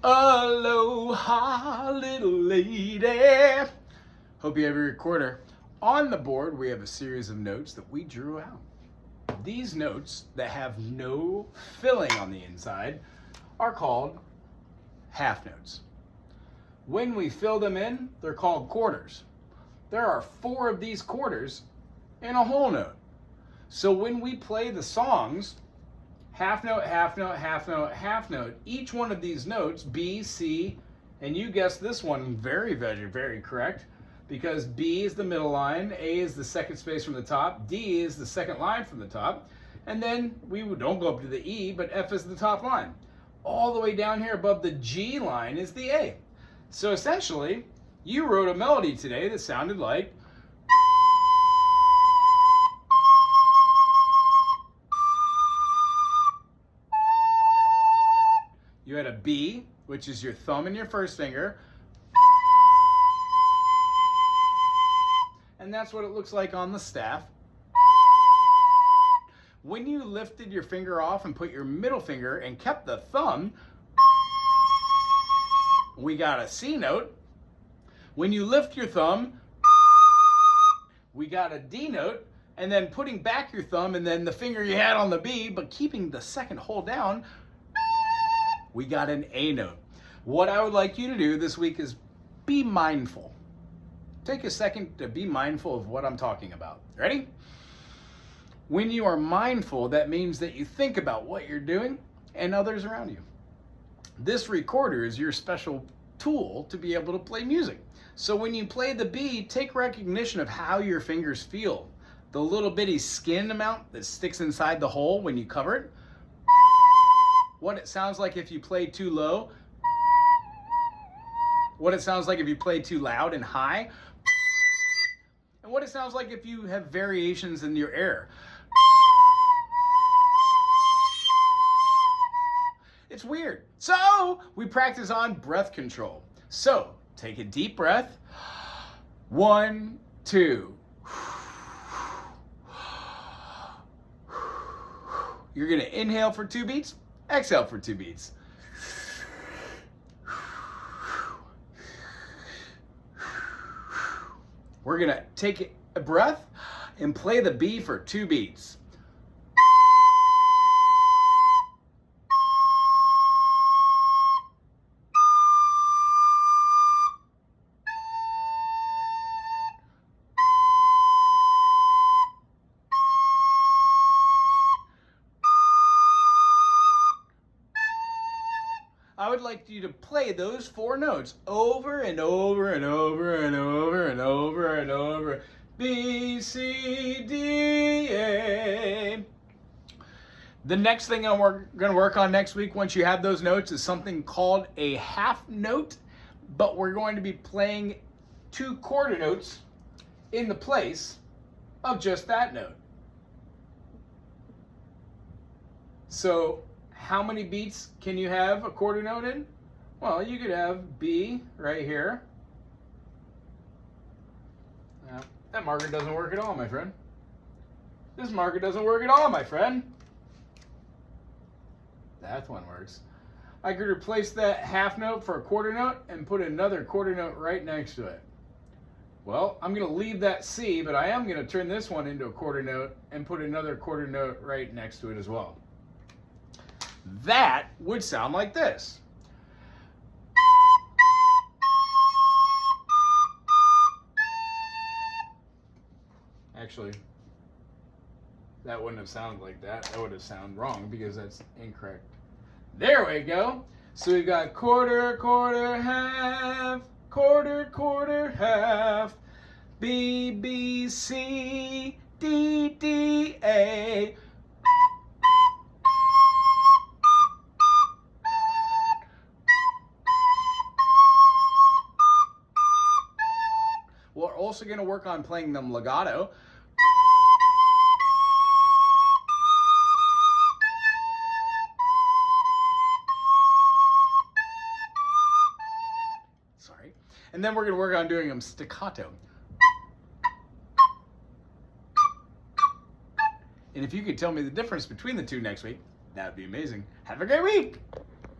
Aloha, little lady. Hope you have your recorder. On the board, we have a series of notes that we drew out. These notes that have no filling on the inside are called half notes. When we fill them in, they're called quarters. There are 4 of these quarters in a whole note. So when we play the songs, half note, half note, half note, half note, each one of these notes, B, C, and you guessed this one very correct, because B is the middle line, A is the second space from the top, D is the second line from the top, and then we don't go up to the E, but F is the top line. All the way down here above the G line is the A. So essentially, you wrote a melody today that sounded like you had a B, which is your thumb and your first finger. And that's what it looks like on the staff. When you lifted your finger off and put your middle finger and kept the thumb, we got a C note. When you lift your thumb, we got a D note. And then putting back your thumb and then the finger you had on the B, but keeping the second hold down, we got an A note. What I would like you to do this week is be mindful. Take a second to be mindful of what I'm talking about. Ready? When you are mindful, that means that you think about what you're doing and others around you. This recorder is your special tool to be able to play music. So when you play the B, take recognition of how your fingers feel. The little bitty skin amount that sticks inside the hole when you cover it. What it sounds like if you play too low. What it sounds like if you play too loud and high. And what it sounds like if you have variations in your air. It's weird. So we practice on breath control. So take a deep breath. 1, 2. You're going to inhale for 2 beats, exhale for 2 beats. We're going to take a breath and play the B for 2 beats. I would like you to play those 4 notes over and over and over and over and over and over. B, C, D, A. The next thing we're going to work on next week, once you have those notes, is something called a half note. But we're going to be playing 2 quarter notes in the place of just that note. So how many beats can you have a quarter note in? Well, you could have B right here. That marker doesn't work at all, my friend. This marker doesn't work at all, my friend. That one works. I could replace that half note for a quarter note and put another quarter note right next to it. Well, I'm going to leave that C, but I am going to turn this one into a quarter note and put another quarter note right next to it as well. That would sound like this. Actually, that wouldn't have sounded like that. That would have sounded wrong because that's incorrect. There we go. So we've got quarter, quarter, half, quarter, quarter, half, B, B, C, D, D, A. We're also going to work on playing them legato. Sorry. And then we're going to work on doing them staccato. And if you could tell me the difference between the two next week, that would be amazing. Have a great week.